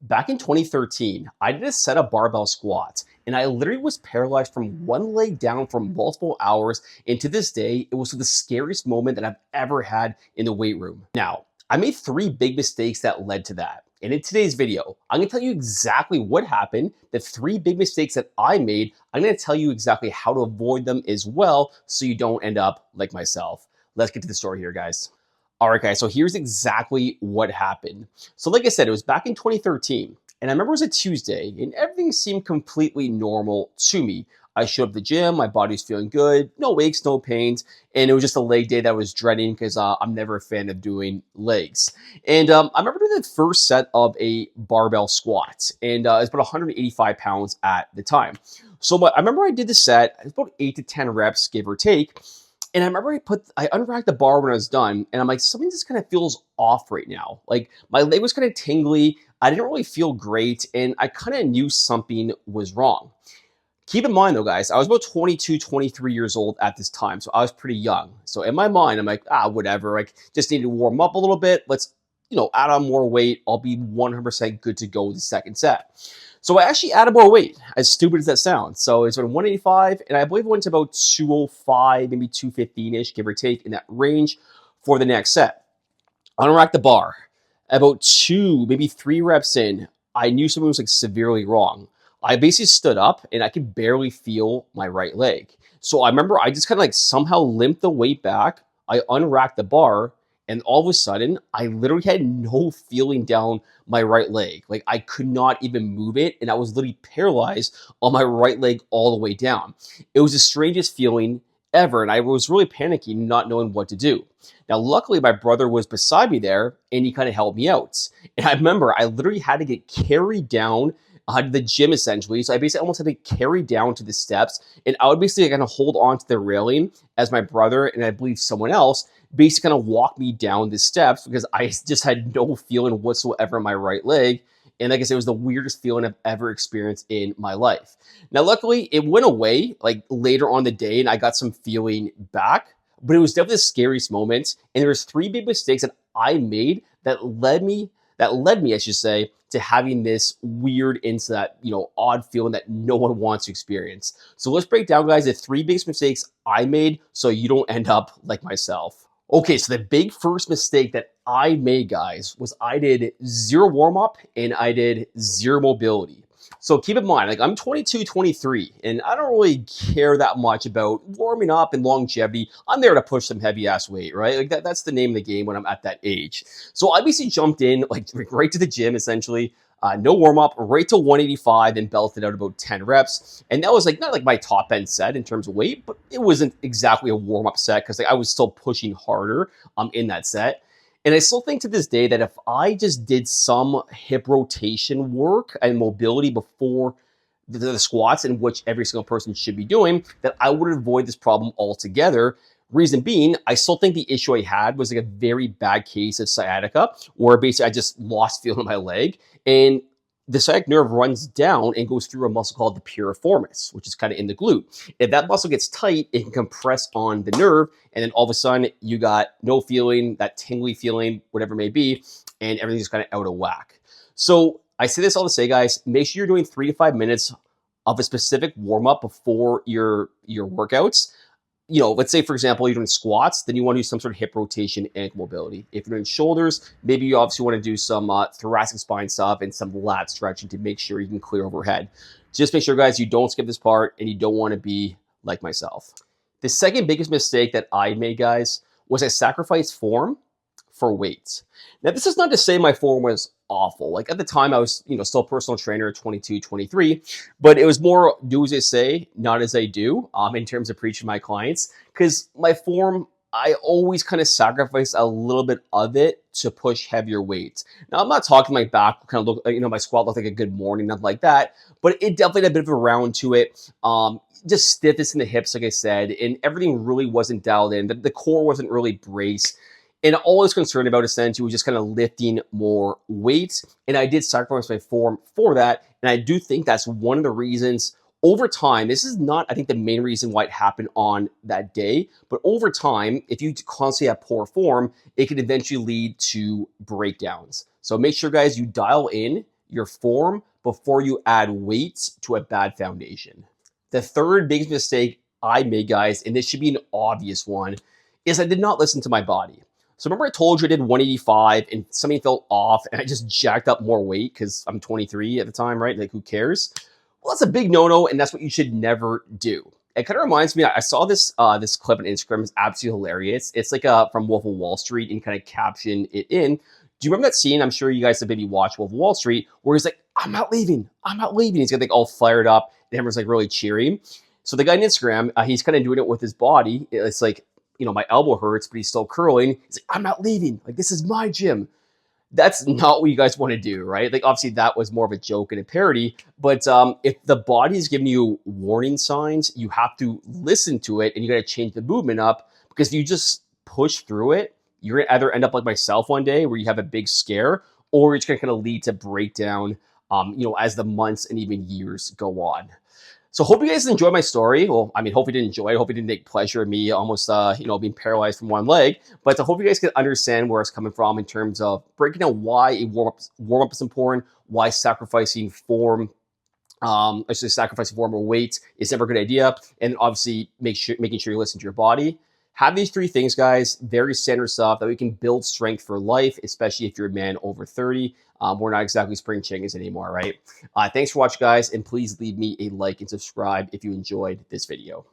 Back in 2013, I did a set of barbell squats and I literally was paralyzed from one leg down for multiple hours. And to this day, it was the scariest moment that I've ever had in the weight room. Now, I made three big mistakes that led to that. And in today's video, I'm gonna tell you exactly what happened, the three big mistakes that I made. I'm gonna tell you exactly how to avoid them as well so you don't end up like myself. Let's get to the story here, guys. All right, guys, so here's exactly what happened. So like I said, it was back in 2013, and I remember it was a Tuesday, and everything seemed completely normal to me. I showed up at the gym, my body's feeling good, no aches, no pains, and it was just a leg day that I was dreading because I'm never a fan of doing legs. And I remember doing the first set of a barbell squat, and it's about 185 pounds at the time. So I remember I did the set, it's about 8 to 10 reps, give or take. And I remember I unracked the bar when I was done, and I'm like, something just kind of feels off right now. Like my leg was kind of tingly. I didn't really feel great, and I kind of knew something was wrong. Keep in mind though, guys, I was about 22, 23 years old at this time, so I was pretty young. So in my mind, I'm like, whatever. Like, just need to warm up a little bit. Let's, add on more weight. I'll be 100% good to go with the second set. So I actually added more weight, as stupid as that sounds. So it's been 185, and I believe it went to about 205, maybe 215-ish, give or take, in that range for the next set. Unrack the bar. About 2, maybe 3 reps in, I knew something was severely wrong. I basically stood up, and I could barely feel my right leg. So I remember I just kind of somehow limped the weight back. I unracked the bar, and all of a sudden, I literally had no feeling down my right leg. Like I could not even move it, and I was literally paralyzed on my right leg all the way down. It was the strangest feeling ever, and I was really panicking, not knowing what to do. Now, luckily, my brother was beside me there, and he kind of helped me out. And I remember I literally had to get carried down to the gym essentially. So I basically almost had to carry down to the steps, and I would basically kind of hold on to the railing as my brother and I believe someone else basically kind of walked me down the steps because I just had no feeling whatsoever in my right leg. And like I said, it was the weirdest feeling I've ever experienced in my life. Now, luckily, it went away like later on the day, and I got some feeling back. But it was definitely the scariest moment. And there was 3 big mistakes that I made that led me, I should say, to having this weird into that, odd feeling that no one wants to experience. So let's break down, guys, the 3 biggest mistakes I made so you don't end up like myself. Okay, so the big first mistake that I made, guys, was I did 0 warm-up and I did 0 mobility. So keep in mind, like I'm 22, 23, and I don't really care that much about warming up and longevity. I'm there to push some heavy ass weight, right? Like that's the name of the game when I'm at that age. So I basically jumped in like right to the gym essentially. No warm up, right to 185, and belted out about 10 reps. And that was like not like my top end set in terms of weight, but it wasn't exactly a warm up set because I was still pushing harder in that set. And I still think to this day that if I just did some hip rotation work and mobility before the squats, in which every single person should be doing, that I would avoid this problem altogether. Reason being, I still think the issue I had was like a very bad case of sciatica, where basically I just lost feeling in my leg. And the sciatic nerve runs down and goes through a muscle called the piriformis, which is kind of in the glute. If that muscle gets tight, it can compress on the nerve, and then all of a sudden you got no feeling, that tingly feeling, whatever it may be, and everything's kind of out of whack. So I say this all to say, guys, make sure you're doing 3 to 5 minutes of a specific warm-up before your workouts. Let's say, for example, you're doing squats, then you want to do some sort of hip rotation and mobility. If you're doing shoulders, maybe you obviously want to do some thoracic spine stuff and some lat stretching to make sure you can clear overhead. Just make sure, guys, you don't skip this part and you don't want to be like myself. The second biggest mistake that I made, guys, was I sacrificed form for weight. Now, this is not to say my form was awful. Like at the time I was, still a personal trainer at 22, 23, but it was more do as I say, not as I do, in terms of preaching to my clients. Because my form, I always kind of sacrifice a little bit of it to push heavier weights. Now, I'm not talking my back kind of look, my squat looked like a good morning, nothing like that, but it definitely had a bit of a round to it. Just stiffness in the hips, like I said, and everything really wasn't dialed in. The core wasn't really braced. And all I was concerned about essentially was just kind of lifting more weight. And I did sacrifice my form for that. And I do think that's one of the reasons over time, this is not, I think, the main reason why it happened on that day. But over time, if you constantly have poor form, it can eventually lead to breakdowns. So make sure, guys, you dial in your form before you add weights to a bad foundation. The third biggest mistake I made, guys, and this should be an obvious one, is I did not listen to my body. So remember I told you I did 185 and something felt off and I just jacked up more weight because I'm 23 at the time, right? Like, who cares? Well, that's a big no-no, and that's what you should never do. It kind of reminds me, I saw this clip on Instagram. It's absolutely hilarious. It's like from Wolf of Wall Street, and kind of caption it in. Do you remember that scene? I'm sure you guys have maybe watched Wolf of Wall Street, where he's like, I'm not leaving. I'm not leaving. He's got like all fired up, and everyone's like really cheering. So the guy on Instagram, he's kind of doing it with his body. It's like, my elbow hurts, but he's still curling. He's like, I'm not leaving. Like, this is my gym. That's not what you guys want to do, right? Like, obviously that was more of a joke and a parody, but if the body is giving you warning signs, you have to listen to it, and you got to change the movement up, because if you just push through it, you're gonna either end up like myself one day where you have a big scare, or it's gonna kind of lead to breakdown, as the months and even years go on. So hope you guys enjoyed my story. Well, I mean, hope you did enjoy it. Hope you didn't take pleasure in me almost, being paralyzed from one leg. But I hope you guys can understand where it's coming from in terms of breaking down why a warm-up is important, why sacrificing form, sacrificing form or weight is never a good idea, and obviously making sure you listen to your body. Have these three things, guys, very standard stuff that we can build strength for life, especially if you're a man over 30. We're not exactly spring chickens anymore, right? Thanks for watching, guys, and please leave me a like and subscribe if you enjoyed this video.